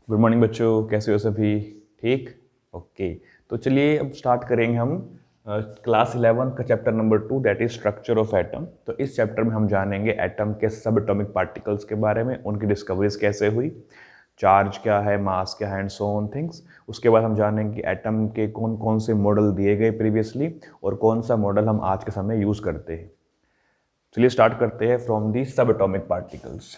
Good morning बच्चों, कैसे हो सभी? ठीक? ओके। तो चलिए अब स्टार्ट करेंगे हम क्लास 11 का chapter number 2, that is structure of atom. तो इस चैप्टर में हम जानेंगे एटम के सब एटॉमिक पार्टिकल्स के बारे में, उनकी डिस्कवरीज कैसे हुई, चार्ज क्या है, मास क्या है, एंड सो ऑन थिंग्स। उसके बाद हम जानेंगे एटम के कौन कौन से मॉडल दिए गए प्रीवियसली और कौन सा मॉडल हम आज के समय यूज करते हैं। चलिए स्टार्ट करते हैं फ्रॉम दी सब एटॉमिक पार्टिकल्स।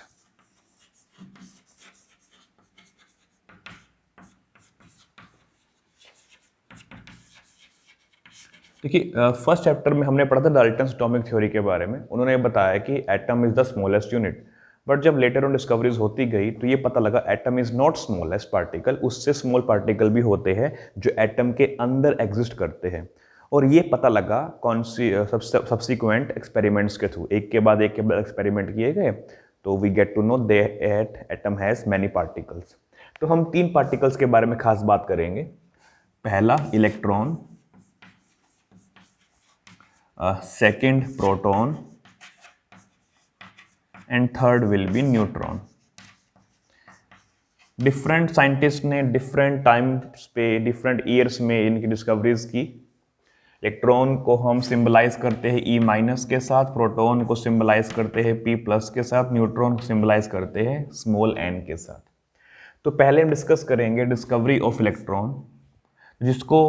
देखिए, फर्स्ट चैप्टर में हमने पढ़ा था डाल्टन्स एटॉमिक थ्योरी के बारे में। उन्होंने बताया कि atom is the smallest unit, but जब लेटर ऑन डिस्कवरीज होती गई तो ये पता लगा atom is not smallest particle, उससे स्मॉल पार्टिकल भी होते हैं जो एटम के अंदर एग्जिस्ट करते हैं। और ये पता लगा कौन सी सब्सिक्वेंट एक्सपेरिमेंट्स के थ्रू, एक के बाद एक्सपेरिमेंट किए गए, तो we get to know that atom has many particles. तो हम 3 पार्टिकल्स के बारे में खास बात करेंगे। पहला electron, second proton, and third will be neutron. Different scientist ने डिफरेंट टाइम्स पे डिफरेंट ईयर्स में इनकी डिस्कवरीज की। इलेक्ट्रॉन को हम सिंबलाइज करते हैं ई माइनस के साथ, प्रोटॉन को सिंबलाइज करते हैं पी प्लस के साथ, न्यूट्रॉन को सिंबलाइज करते हैं स्मॉल एन के साथ। तो पहले हम डिस्कस करेंगे डिस्कवरी ऑफ इलेक्ट्रॉन, जिसको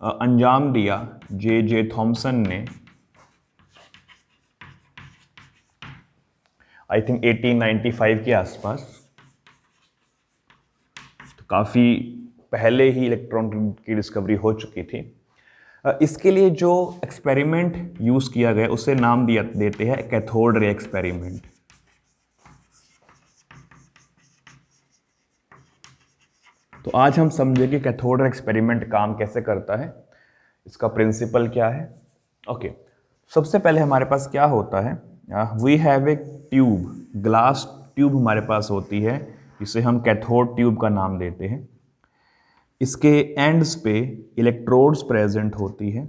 अंजाम दिया जे थॉमसन ने आई थिंक 1895 के आसपास। तो काफ़ी पहले ही इलेक्ट्रॉन की डिस्कवरी हो चुकी थी। इसके लिए जो एक्सपेरिमेंट यूज़ किया गया उसे नाम देते हैं कैथोड रे एक्सपेरिमेंट। तो आज हम समझेंगे कैथोड रे एक्सपेरिमेंट काम कैसे करता है, इसका प्रिंसिपल क्या है। ओके, सबसे पहले हमारे पास क्या होता है, we have a tube, glass tube हमारे पास होती है, जिसे हम कैथोड ट्यूब का नाम देते हैं। इसके एंड्स पे इलेक्ट्रोड्स प्रेजेंट होती है।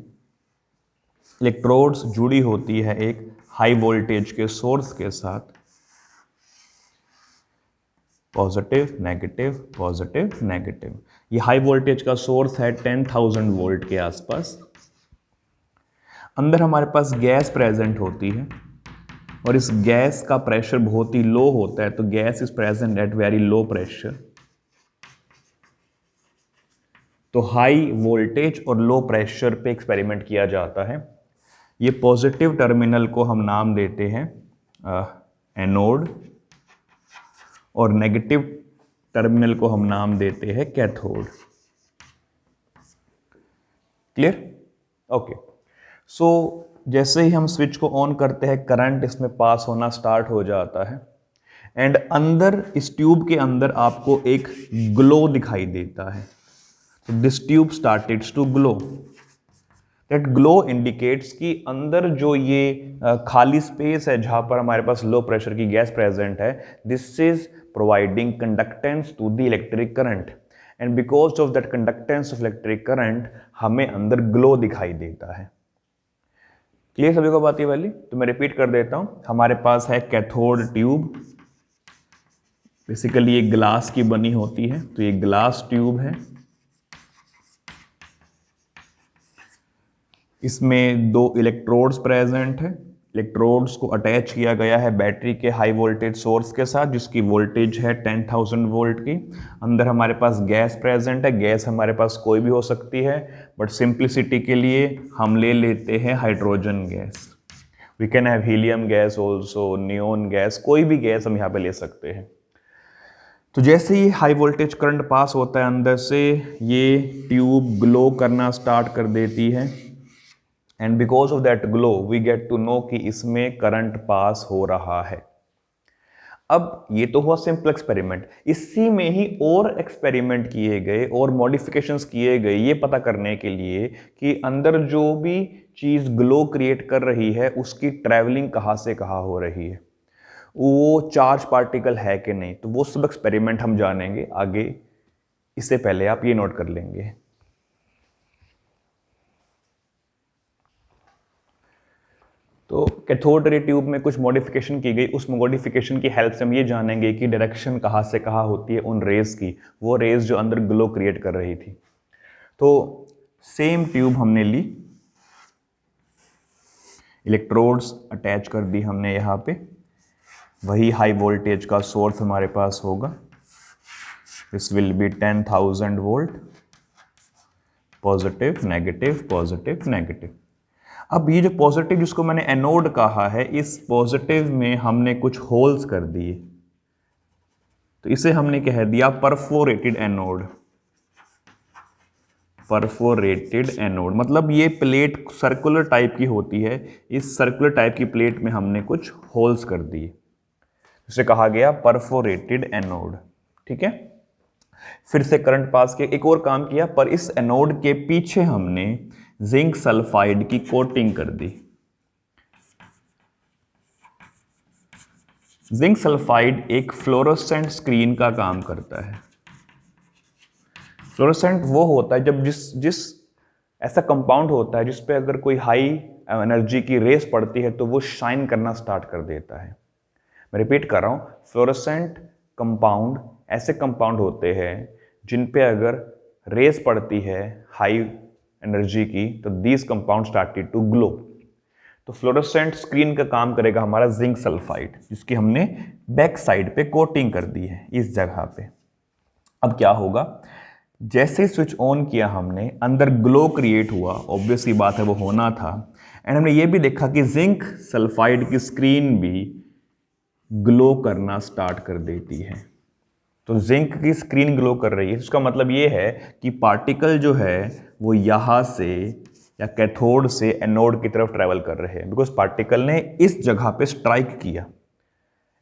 इलेक्ट्रोड्स जुड़ी होती है एक हाई वोल्टेज के सोर्स के साथ, पॉजिटिव नेगेटिव पॉजिटिव नेगेटिव। ये हाई वोल्टेज का सोर्स है 10,000 वोल्ट के आसपास। अंदर हमारे पास गैस प्रेजेंट होती है और इस गैस का प्रेशर बहुत ही लो होता है, तो gas is present at very low pressure. तो हाई वोल्टेज और लो प्रेशर पे एक्सपेरिमेंट किया जाता है। ये पॉजिटिव टर्मिनल को हम नाम देते हैं एनोड और नेगेटिव टर्मिनल को हम नाम देते हैं कैथोड। क्लियर? ओके। सो जैसे ही हम स्विच को ऑन करते हैं, करंट इसमें पास होना स्टार्ट हो जाता है एंड अंदर इस ट्यूब के अंदर आपको एक ग्लो दिखाई देता है। तो this tube started to glow. That glow indicates कि अंदर जो ये खाली स्पेस है जहां पर हमारे पास लो प्रेशर की गैस प्रेजेंट है, this is providing conductance to the electric current, and because of that conductance of electric current हमें अंदर ग्लो दिखाई देता है। क्लियर सभी को बात ये वाली? तो मैं रिपीट कर देता हूं। हमारे पास है कैथोड ट्यूब, बेसिकली ये ग्लास की बनी होती है, तो ये ग्लास ट्यूब है। इसमें 2 इलेक्ट्रोड्स प्रेजेंट है। इलेक्ट्रोड्स को अटैच किया गया है बैटरी के हाई वोल्टेज सोर्स के साथ, जिसकी वोल्टेज है 10,000 वोल्ट की। अंदर हमारे पास गैस प्रेजेंट है। गैस हमारे पास कोई भी हो सकती है, बट सिंप्लिसिटी के लिए हम ले लेते हैं hydrogen gas. We can have helium gas also, neon gas, कोई भी गैस हम यहाँ पे ले सकते हैं। तो जैसे ही हाई वोल्टेज करंट पास होता है अंदर से, ये ट्यूब ग्लो करना स्टार्ट कर देती है, and because of that glow we get to know कि इसमें करंट पास हो रहा है। अब ये तो हुआ सिंपल एक्सपेरिमेंट। इसी में ही और एक्सपेरिमेंट किए गए और मॉडिफिकेशंस किए गए, ये पता करने के लिए कि अंदर जो भी चीज ग्लो क्रिएट कर रही है उसकी ट्रैवलिंग कहाँ से कहाँ हो रही है, वो चार्ज पार्टिकल है कि नहीं। तो वो सब एक्सपेरिमेंट हम जानेंगे आगे। इससे पहले आप ये नोट कर लेंगे, तो कैथोड रे ट्यूब में कुछ मॉडिफिकेशन की गई, उस मॉडिफिकेशन की हेल्प से हम ये जानेंगे कि डायरेक्शन कहाँ से कहाँ होती है उन रेज की, वो रेज जो अंदर ग्लो क्रिएट कर रही थी। तो सेम ट्यूब हमने ली, इलेक्ट्रोड्स अटैच कर दी हमने यहाँ पे, वही हाई वोल्टेज का सोर्स हमारे पास होगा, this will be 10,000 volt, positive negative positive negative. अब ये जो पॉजिटिव जिसको मैंने एनोड कहा है, इस पॉजिटिव में हमने कुछ होल्स कर दिए, तो इसे हमने कह दिया परफोरेटेड एनोड। परफोरेटेड एनोड मतलब ये प्लेट सर्कुलर टाइप की होती है, इस सर्कुलर टाइप की प्लेट में हमने कुछ होल्स कर दिए, जिसे कहा गया परफोरेटेड एनोड। ठीक है, फिर से करंट पास किया, एक और काम किया, पर इस एनोड के पीछे हमने जिंक सल्फाइड की कोटिंग कर दी। जिंक सल्फाइड एक फ्लोरोसेंट स्क्रीन का काम करता है। फ्लोरोसेंट वो होता है जब जिस ऐसा कंपाउंड होता है जिस पे अगर कोई हाई एनर्जी की रेस पड़ती है तो वो शाइन करना स्टार्ट कर देता है। मैं रिपीट कर रहा हूँ, फ्लोरोसेंट कंपाउंड ऐसे कंपाउंड होते हैं जिन पे अगर रेस पड़ती है हाई एनर्जी की तो these compound started to glow. तो फ्लोरोसेंट स्क्रीन का काम करेगा हमारा जिंक सल्फाइड, जिसकी हमने बैक साइड पे कोटिंग कर दी है इस जगह पे। अब क्या होगा, जैसे ही स्विच ऑन किया हमने, अंदर ग्लो क्रिएट हुआ, ऑब्वियसली बात है वो होना था, एंड हमने ये भी देखा कि जिंक सल्फाइड की स्क्रीन भी ग्लो करना स्टार्ट कर देती है। तो जिंक की स्क्रीन ग्लो कर रही है, इसका मतलब ये है कि पार्टिकल जो है वो यहाँ से या कैथोड से एनोड की तरफ ट्रेवल कर रहे हैं, बिकॉज पार्टिकल ने इस जगह पे स्ट्राइक किया,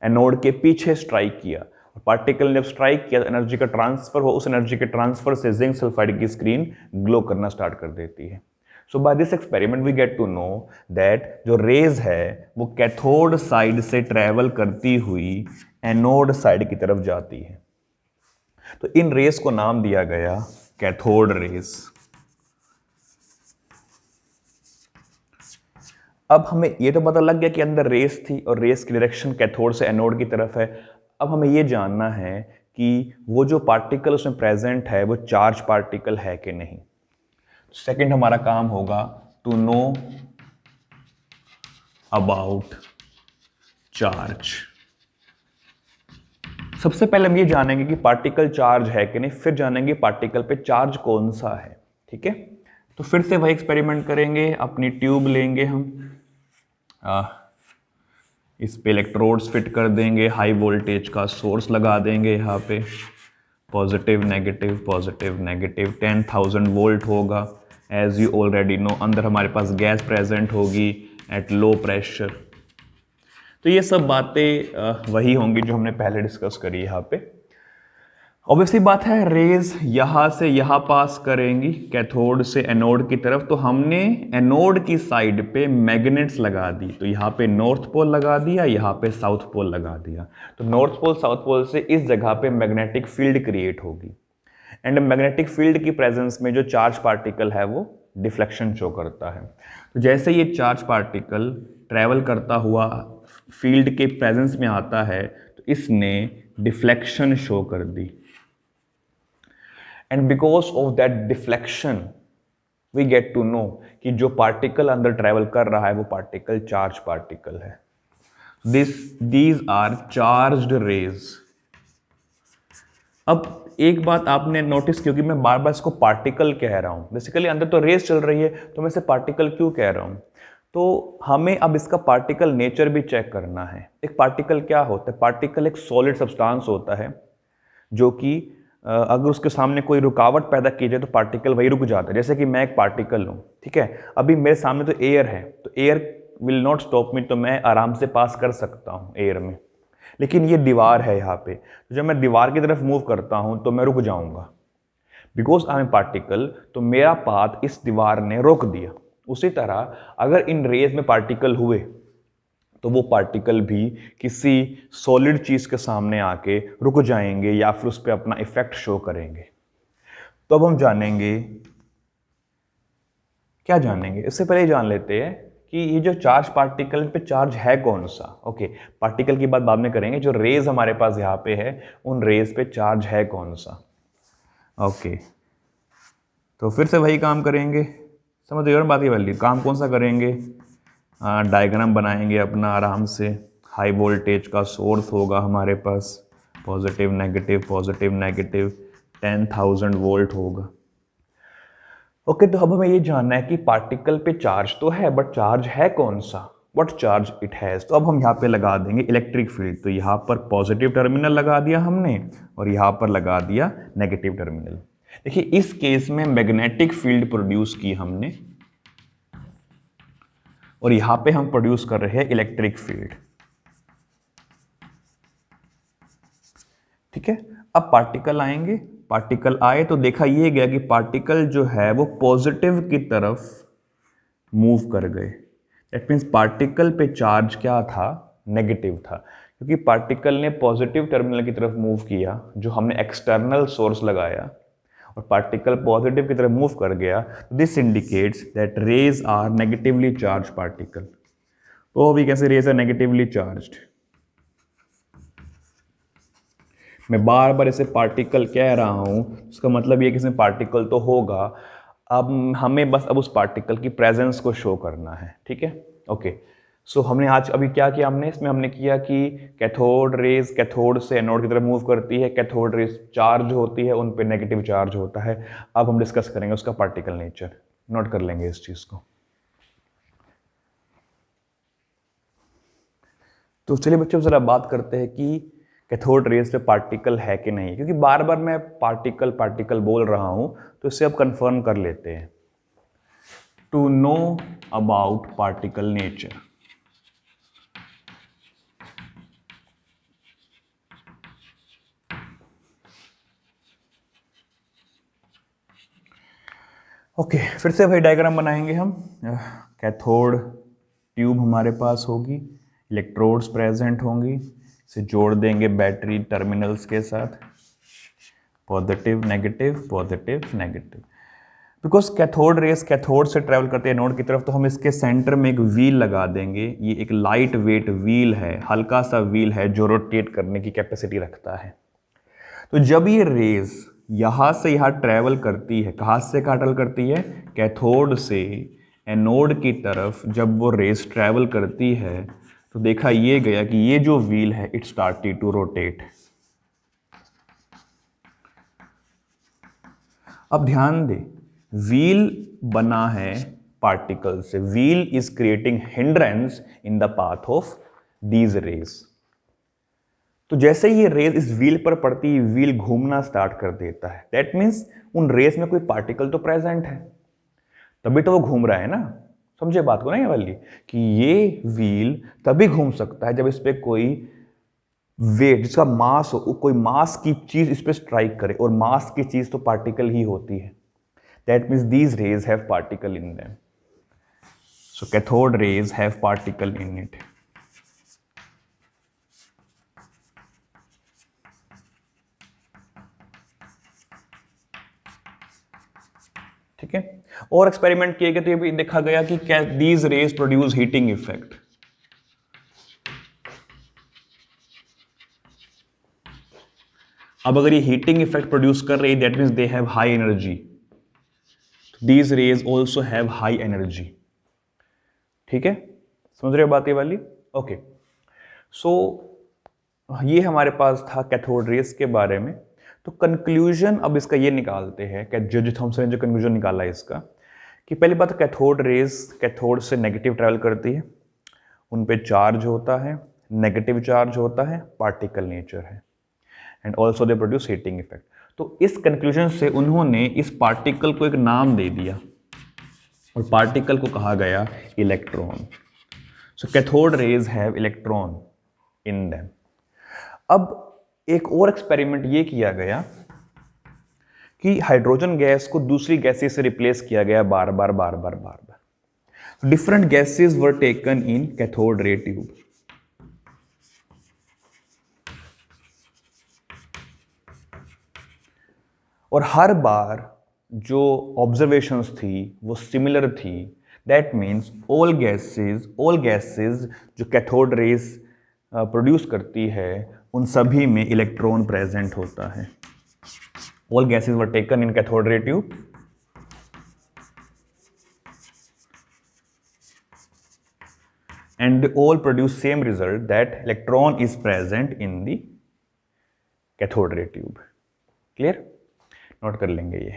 एनोड के पीछे स्ट्राइक किया। पार्टिकल ने जब स्ट्राइक किया एनर्जी का ट्रांसफर हो, उस एनर्जी के ट्रांसफर से जिंक सल्फाइड की स्क्रीन ग्लो करना स्टार्ट कर देती है। So by this experiment we get to know that जो रेज है वो कैथोड साइड से ट्रेवल करती हुई एनोड साइड की तरफ जाती है। तो इन रेस को नाम दिया गया कैथोड रेस। अब हमें ये तो पता लग गया कि अंदर रेस थी और रेस की डायरेक्शन कैथोड से एनोड की तरफ है। अब हमें ये जानना है कि वो जो पार्टिकल उसमें प्रेजेंट है वो चार्ज पार्टिकल है कि नहीं। सेकंड हमारा काम होगा टू नो अबाउट चार्ज। सबसे पहले हम ये जानेंगे कि पार्टिकल चार्ज है कि नहीं, फिर जानेंगे पार्टिकल पे चार्ज कौन सा है। ठीक है, तो फिर से वही एक्सपेरिमेंट करेंगे, अपनी ट्यूब लेंगे हम, इस पे इलेक्ट्रोड्स फिट कर देंगे, हाई वोल्टेज का सोर्स लगा देंगे यहाँ पे, पॉजिटिव नेगेटिव 10,000 वोल्ट होगा। एज यू ऑलरेडी नो, अंदर हमारे पास गैस प्रेजेंट होगी एट लो प्रेशर। तो ये सब बातें वही होंगी जो हमने पहले डिस्कस करी यहाँ पे। ऑब्वियसली बात है, रेज यहाँ से यहाँ पास करेंगी कैथोड से एनोड की तरफ, तो हमने एनोड की साइड पे मैग्नेट्स लगा दी। तो यहाँ पे नॉर्थ पोल लगा दिया, यहाँ पे साउथ पोल लगा दिया। तो नॉर्थ पोल साउथ पोल से इस जगह पे मैग्नेटिक फील्ड क्रिएट होगी, एंड मैग्नेटिक फील्ड की प्रेजेंस में जो चार्ज पार्टिकल है वो डिफ्लेक्शन शो करता है। तो जैसे ये चार्ज पार्टिकल ट्रैवल करता हुआ फील्ड के प्रेजेंस में आता है तो इसने डिफ्लेक्शन शो कर दी, and because of that deflection we get to know कि जो पार्टिकल अंदर ट्रैवल कर रहा है वो पार्टिकल चार्ज पार्टिकल है। These are charged rays. अब एक बात आपने नोटिस की होगी, मैं बार बार इसको पार्टिकल कह रहा हूं, बेसिकली अंदर तो रेस चल रही है तो मैं इसे पार्टिकल क्यों कह रहा हूं। तो हमें अब इसका पार्टिकल नेचर भी चेक करना है। एक पार्टिकल क्या होता है, पार्टिकल एक सॉलिड सब्सटेंस होता है जो कि अगर उसके सामने कोई रुकावट पैदा की जाए तो पार्टिकल वही रुक जाता है। जैसे कि मैं एक पार्टिकल हूँ, ठीक है, अभी मेरे सामने तो एयर है, तो air will not stop me, तो मैं आराम से पास कर सकता हूँ एयर में। लेकिन ये दीवार है यहाँ पे, तो जब मैं दीवार की तरफ मूव करता हूँ तो मैं रुक जाऊँगा, बिकॉज आई एम पार्टिकल, तो मेरा पाथ इस दीवार ने रोक दिया। उसी तरह अगर इन रेज में पार्टिकल हुए तो वो पार्टिकल भी किसी सॉलिड चीज के सामने आके रुक जाएंगे या फिर उस पर अपना इफेक्ट शो करेंगे। तो अब हम जानेंगे, क्या जानेंगे, इससे पहले जान लेते हैं कि ये जो चार्ज पार्टिकल पे चार्ज है कौन सा। ओके, पार्टिकल की बात बाद में करेंगे, जो रेज हमारे पास यहाँ पे है उन रेज पे चार्ज है कौन सा। ओके, तो फिर से वही काम करेंगे, समझ गए बात ये वाली। काम कौन सा करेंगे, डायग्राम बनाएंगे अपना आराम से। हाई वोल्टेज का सोर्स होगा हमारे पास, पॉजिटिव नेगेटिव 10,000 वोल्ट होगा। ओके, तो अब हमें ये जानना है कि पार्टिकल पे चार्ज तो है, बट चार्ज है कौन सा, व्हाट चार्ज इट हैज़। तो अब हम यहाँ पे लगा देंगे इलेक्ट्रिक फील्ड। तो यहाँ पर पॉजिटिव टर्मिनल लगा दिया हमने और यहाँ पर लगा दिया नेगेटिव टर्मिनल। देखिए इस केस में मैग्नेटिक फील्ड प्रोड्यूस की हमने और यहाँ पे हम प्रोड्यूस कर रहे हैं इलेक्ट्रिक फील्ड। ठीक है, अब पार्टिकल आएंगे, पार्टिकल आए तो देखा ये गया कि पार्टिकल जो है वो पॉजिटिव की तरफ मूव कर गए। दैट मीन्स पार्टिकल पे चार्ज क्या था, नेगेटिव था, क्योंकि पार्टिकल ने पॉजिटिव टर्मिनल की तरफ मूव किया, जो हमने एक्सटर्नल सोर्स लगाया, और पार्टिकल पॉजिटिव की तरफ मूव कर गया। This indicates that rays are negatively charge particle. तो we can say rays are negatively charged. मैं बार बार इसे पार्टिकल कह रहा हूं, उसका मतलब ये कि इसमें पार्टिकल तो होगा। अब हमें बस अब उस पार्टिकल की प्रेजेंस को शो करना है। ठीक है, ओके। सो हमने आज अभी क्या किया, हमने इसमें हमने किया कि कैथोड रेज कैथोड से एनोड की तरफ मूव करती है, कैथोड रेज चार्ज होती है, उन पे नेगेटिव चार्ज होता है। अब हम डिस्कस करेंगे उसका पार्टिकल नेचर, नोट कर लेंगे इस चीज को। तो चलिए बच्चों जरा बात करते हैं कि कैथोड रेज पे पार्टिकल है कि नहीं, क्योंकि बार बार मैं पार्टिकल पार्टिकल बोल रहा हूं, तो इसे अब कंफर्म कर लेते हैं। To know about particle nature, okay, फिर से वही डायग्राम बनाएंगे हम। कैथोड ट्यूब हमारे पास होगी, इलेक्ट्रोड्स प्रेजेंट होंगी, इसे जोड़ देंगे बैटरी टर्मिनल्स के साथ, positive negative. Because cathode rays cathode से ट्रेवल करते हैं एनोड की तरफ, तो हम इसके सेंटर में एक व्हील लगा देंगे। ये एक लाइट वेट व्हील है, हल्का सा व्हील है जो रोटेट करने की कैपेसिटी रखता है। तो जब ये रेस यहां से यहां ट्रेवल करती है, कहां से कहां ट्रेवल करती है, कैथोड से एनोड की तरफ जब वो रेस ट्रेवल करती है, तो देखा ये गया कि ये जो व्हील है इट स्टार्टेड टू रोटेट। अब ध्यान दे, व्हील बना है पार्टिकल से, wheel is creating hindrance in the path of these raise. तो जैसे ही ये रेज इस व्हील पर पड़ती है, व्हील घूमना स्टार्ट कर देता है। दैट मीन्स उन रेज में कोई पार्टिकल तो प्रेजेंट है, तभी तो वो घूम रहा है ना। समझे बात को ना ये वाली, कि ये व्हील तभी घूम सकता है जब इस पे कोई वेट, जिसका मास हो, कोई मास की चीज इस पे स्ट्राइक करे, और मास की चीज तो पार्टिकल ही होती है। That means these raise have particle in them. So cathode rays have particle in it. ठीक है, और एक्सपेरिमेंट किए गए तो ये भी देखा गया कि these raise produce heating effect. अब अगर ये हीटिंग इफेक्ट प्रोड्यूस कर रही है, that means they have high energy. These raise also have high energy. ठीक है, समझ रहे हो बात ये वाली। ओके, सो ये हमारे पास था कैथोड रेज के बारे में। तो कंक्लूजन अब इसका ये निकालते हैं कि जो थॉमसन ने जो कंक्लूजन निकाला है इसका, कि पहली बात कैथोड रेज कैथोड से नेगेटिव ट्रैवल करती है, उन पे चार्ज होता है, नेगेटिव चार्ज होता है, पार्टिकल नेचर है, and also they produce heating effect. तो इस कंक्लूजन से उन्होंने इस पार्टिकल को एक नाम दे दिया, और पार्टिकल को कहा गया electron. So cathode rays have electron in them. अब एक और एक्सपेरिमेंट ये किया गया कि हाइड्रोजन गैस को दूसरी गैसेस से रिप्लेस किया गया बार बार। Different gases were taken in cathode ray tube. और हर बार जो ऑब्जर्वेशंस थी वो सिमिलर थी, दैट मीन्स ऑल गैसेज जो कैथोड रेज प्रोड्यूस करती है उन सभी में इलेक्ट्रॉन प्रेजेंट होता है. All gases were taken in cathode ray tube and they all produce same result, that electron is present in the cathode ray tube. Clear? Note कर लेंगे ये.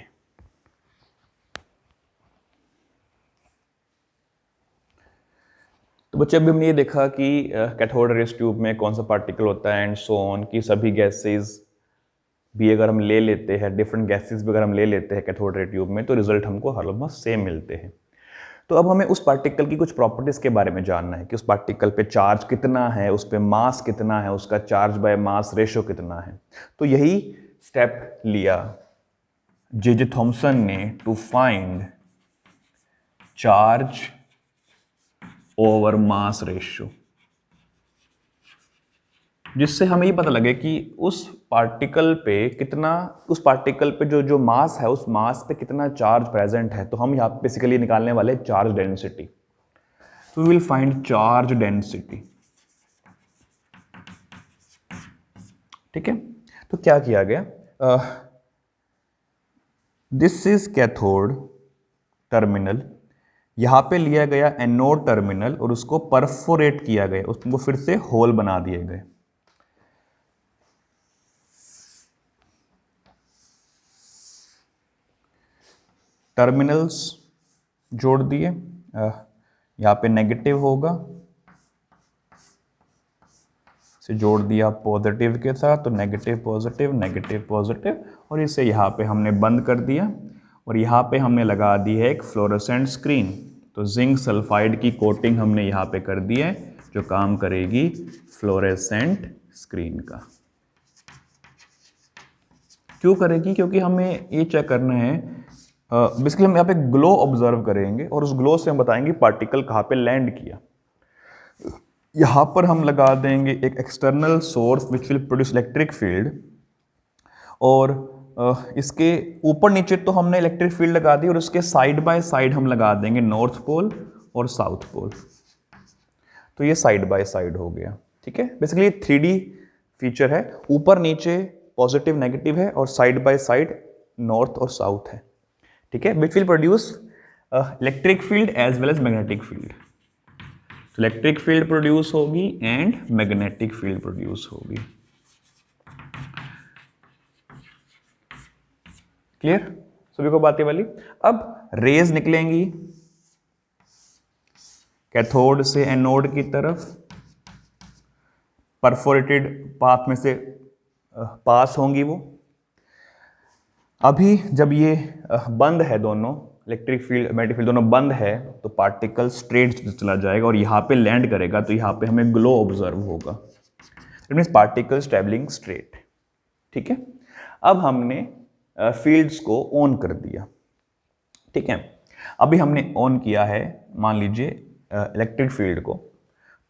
तो बच्चे अभी हमने ये देखा कि कैथोड रे ट्यूब में कौन सा पार्टिकल होता है एंड सो ऑन, कि सभी गैसेज भी अगर हम ले लेते हैं, डिफरेंट गैसेज भी अगर हम ले लेते हैं कैथोड रे ट्यूब में, तो रिजल्ट हमको ऑलमोस्ट सेम मिलते हैं. तो अब हमें उस पार्टिकल की कुछ प्रॉपर्टीज के बारे में जानना है कि उस पार्टिकल पे चार्ज कितना है, उस पे मास कितना है, उसका चार्ज बाय मास रेशो कितना है. तो यही स्टेप लिया जे थॉमसन ने to find charge over mass ratio, जिससे हमें ये पता लगे कि उस पार्टिकल पे जो मास है, उस मास पे कितना चार्ज प्रेजेंट है. तो हम यहाँ पे बेसिकली निकालने वाले चार्ज डेंसिटी. तो we will find charge density. ठीक है. तो क्या किया गया, दिस इज कैथोड टर्मिनल, यहां पे लिया गया एनोड टर्मिनल और उसको परफोरेट किया गया, उसको फिर से होल बना दिए गए. टर्मिनल्स जोड़ दिए, यहाँ पे नेगेटिव होगा, से जोड़ दिया पॉजिटिव के साथ, तो नेगेटिव पॉजिटिव, और इसे यहाँ पे हमने बंद कर दिया और यहाँ पे हमने लगा दी है एक फ्लोरोसेंट स्क्रीन. तो जिंक सल्फाइड की कोटिंग हमने यहाँ पे कर दी है जो काम करेगी फ्लोरोसेंट स्क्रीन का. क्यों करेगी? क्योंकि हमें ये चेक करना है, बेसिकली हम यहाँ पे ग्लो ऑब्जर्व करेंगे और उस ग्लो से हम बताएंगे पार्टिकल कहाँ पे लैंड किया. यहाँ पर हम लगा देंगे एक external source which will produce electric field, और इसके ऊपर नीचे तो हमने इलेक्ट्रिक फील्ड लगा दी और उसके साइड बाय साइड हम लगा देंगे नॉर्थ पोल और साउथ पोल. तो ये साइड बाय साइड हो गया. ठीक है. बेसिकली 3D फीचर है, ऊपर नीचे पॉजिटिव नेगेटिव है और साइड बाय साइड नॉर्थ और साउथ है. ठीक है. Which will produce electric field as well as magnetic field. तो इलेक्ट्रिक फील्ड प्रोड्यूस होगी एंड मैग्नेटिक फील्ड प्रोड्यूस होगी. क्लियर सभी को बातें वाली. अब रेज निकलेंगी कैथोड से एनोड की तरफ, परफोरेटेड पाथ में से पास होंगी वो. अभी जब ये बंद है, दोनों इलेक्ट्रिक फील्ड मैग्नेटिक फील्ड दोनों बंद है, तो पार्टिकल स्ट्रेट चला जाएगा और यहाँ पे लैंड करेगा, तो यहाँ पे हमें ग्लो ऑब्जर्व होगा. It means particles travelling straight. ठीक है. अब हमने फील्ड्स को ऑन कर दिया. ठीक है. अभी हमने ऑन किया है, मान लीजिए इलेक्ट्रिक फील्ड को,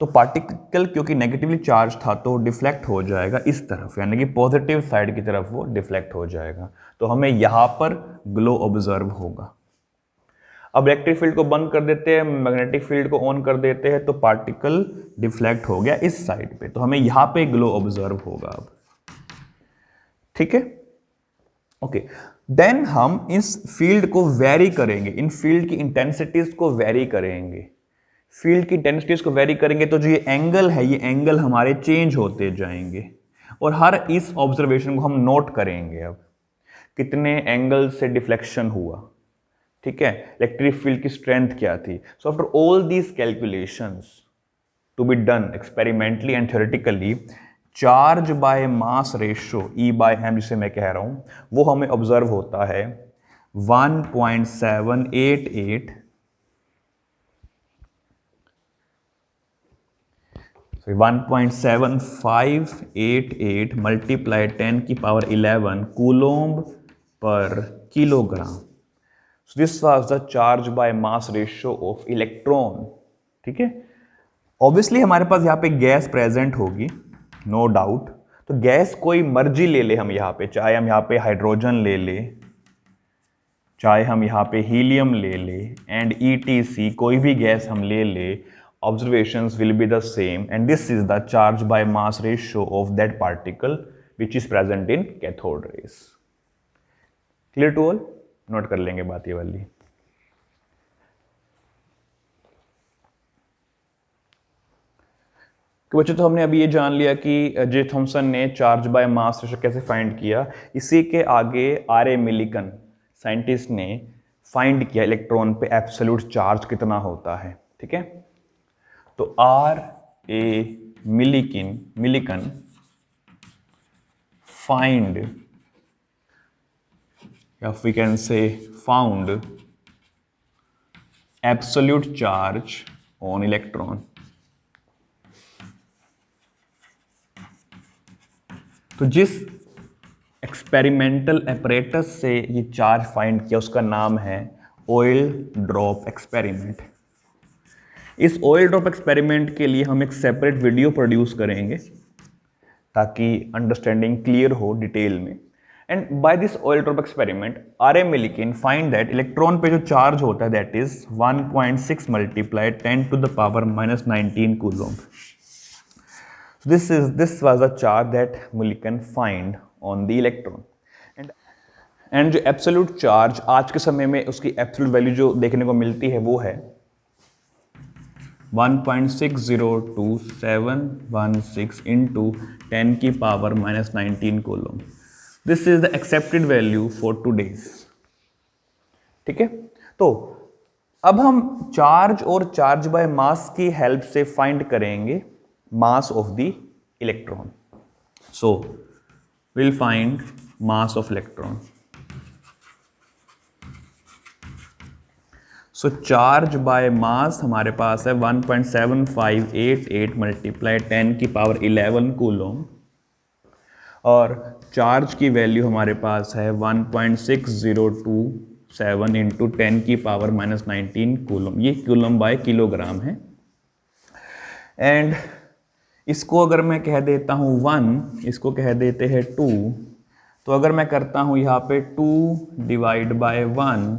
तो पार्टिकल क्योंकि नेगेटिवली चार्ज था तो डिफ्लेक्ट हो जाएगा इस तरफ, यानी कि पॉजिटिव साइड की तरफ वो डिफ्लेक्ट हो जाएगा. तो हमें यहाँ पर ग्लो ऑब्जर्व होगा. अब इलेक्ट्रिक फील्ड को बंद कर देते हैं, मैग्नेटिक फील्ड को ऑन कर देते हैं, तो पार्टिकल डिफ्लेक्ट हो गया इस साइड पे, तो हमें यहाँ पे ग्लो ऑब्जर्व होगा. अब ठीक है. ओके. देन हम इस फील्ड को वेरी करेंगे, इन फील्ड की इंटेंसिटीज को वेरी करेंगे. फील्ड की इंटेंसिटीज को वेरी करेंगे तो जो ये एंगल है, ये एंगल हमारे चेंज होते जाएंगे और हर इस ऑब्जर्वेशन को हम नोट करेंगे. अब कितने एंगल से डिफ्लेक्शन हुआ. ठीक है. इलेक्ट्रिक फील्ड की स्ट्रेंथ क्या थी. So after all these calculations to be done experimentally and theoretically, charge by mass ratio E by m जिसे मैं कह रहा हूं, वो हमें ऑब्जर्व होता है 1.7588 मल्टीप्लाई 10 की पावर 11 कूलोम्ब पर kilogram. So this was the charge by mass ratio of electron. ठीक है. ऑब्वियसली हमारे पास यहाँ पे गैस प्रेजेंट होगी, नो डाउट. तो गैस कोई मर्जी ले ले हम यहाँ पे, चाहे हम यहाँ पे हाइड्रोजन ले ले, चाहे हम यहाँ पे हीलियम ले ले एंड ETC कोई भी गैस हम ले ले, observations will be the same and this is the charge by mass ratio of that particle which is present in cathode rays. Clear to all? Note कर लेंगे बात ये वाली. तो बच्चों, तो हमने अभी ये जान लिया कि जे थॉमसन ने चार्ज बाय मास रेशो कैसे फाइंड किया. इसी के आगे R.A. मिलिकन साइंटिस्ट ने फाइंड किया इलेक्ट्रॉन पे एब्सोल्यूट चार्ज कितना होता है. ठीक है, तो R.A. मिलिकन फाइंड, या we can say found absolute charge on electron. तो जिस एक्सपेरिमेंटल एपरेटस से ये चार्ज फाइंड किया उसका नाम है ऑयल ड्रॉप एक्सपेरिमेंट. इस ऑयल ड्रॉप एक्सपेरिमेंट के लिए हम एक सेपरेट वीडियो प्रोड्यूस करेंगे ताकि अंडरस्टैंडिंग क्लियर हो डिटेल में. And by this oil drop experiment R.A. Millikan find that electron पे जो चार्ज होता है that is 1.6 multiply 10 to the power -19 coulomb. This was a charge that Millikan find on the electron. And जो absolute charge आज के समय में उसकी absolute value जो देखने को मिलती है वो है 1.6021716 into 10 की power -19 coulomb. This is the accepted value for today's. ठीक है, तो अब हम चार्ज और चार्ज बाय मास की हेल्प से फाइंड करेंगे mass of the electron. So we'll find mass of electron. So charge by mass हमारे पास है 1.7588 मल्टीप्लाई 10 की पावर 11 कूलम, और चार्ज की वैल्यू हमारे पास है 1.6027 इंटू 10 की पावर -19 कूलम. ये कूलम बाय किलोग्राम है. एंड इसको अगर मैं कह देता हूँ 1, इसको कह देते हैं 2, तो अगर मैं करता हूँ यहाँ पे 2 डिवाइड बाय 1,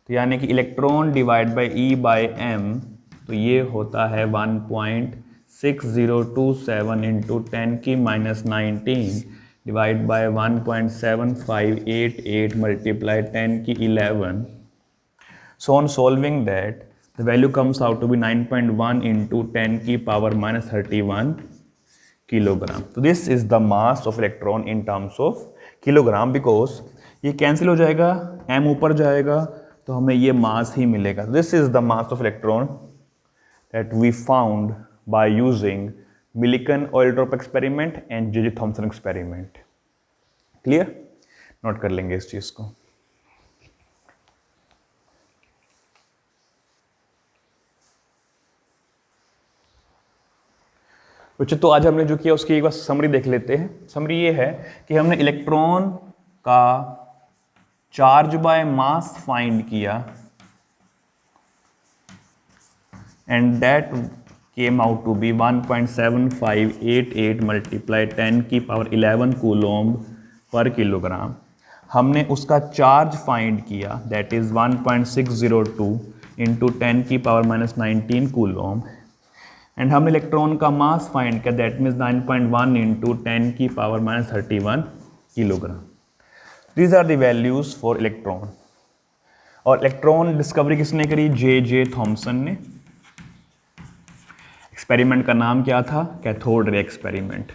तो यानी कि electron divide by E by m, तो ये होता है 1.6027 इंटू 10 की -19 डिवाइड बाय 1.7588 मल्टीप्लाई 10 की 11. So on solving that, the value comes out to be 9.1 into 10 की power -31 kilogram. So this is the mass of electron in terms of kilogram, because ये cancel हो जाएगा, m ऊपर जाएगा तो हमें ये मास ही मिलेगा. This is the mass of electron that we found by using Millikan oil drop experiment and J.J. Thomson experiment. Clear? Note कर लेंगे इस चीज को. बच्चों, तो आज हमने जो किया उसकी एक बार समरी देख लेते हैं. समरी ये है कि हमने इलेक्ट्रॉन का चार्ज बाय मास फाइंड किया and that came out to be 1.7588 multiply 10 की पावर 11 कूलम पर किलोग्राम. हमने उसका चार्ज फाइंड किया दैट इज 1.602 इंटू 10 की पावर -19 कूलम. एंड हमने इलेक्ट्रॉन का मास फाइंड किया दैट मीन्स 9.1 इंटू 10 की power -31 kilogram. These are the values for electron. और इलेक्ट्रॉन डिस्कवरी किसने करी? J.J. थॉमसन ने. एक्सपेरिमेंट का नाम क्या था? Cathode ray experiment.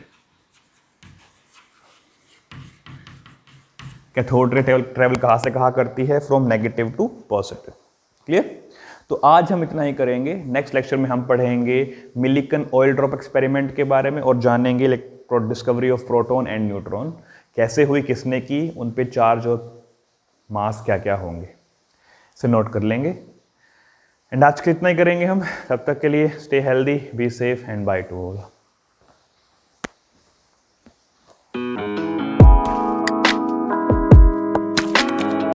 Cathode ray travel कहाँ से कहाँ करती है? From negative to positive. Clear? तो आज हम इतना ही करेंगे. नेक्स्ट लेक्चर में हम पढ़ेंगे मिलिकन ऑयल ड्रॉप एक्सपेरिमेंट के बारे में और जानेंगे discovery of proton and neutron कैसे हुई, किसने की, उन पे चार्ज और मास क्या क्या होंगे, इसे नोट कर लेंगे. एंड आज के इतना ही करेंगे हम. तब तक के लिए stay healthy, be safe and by two all.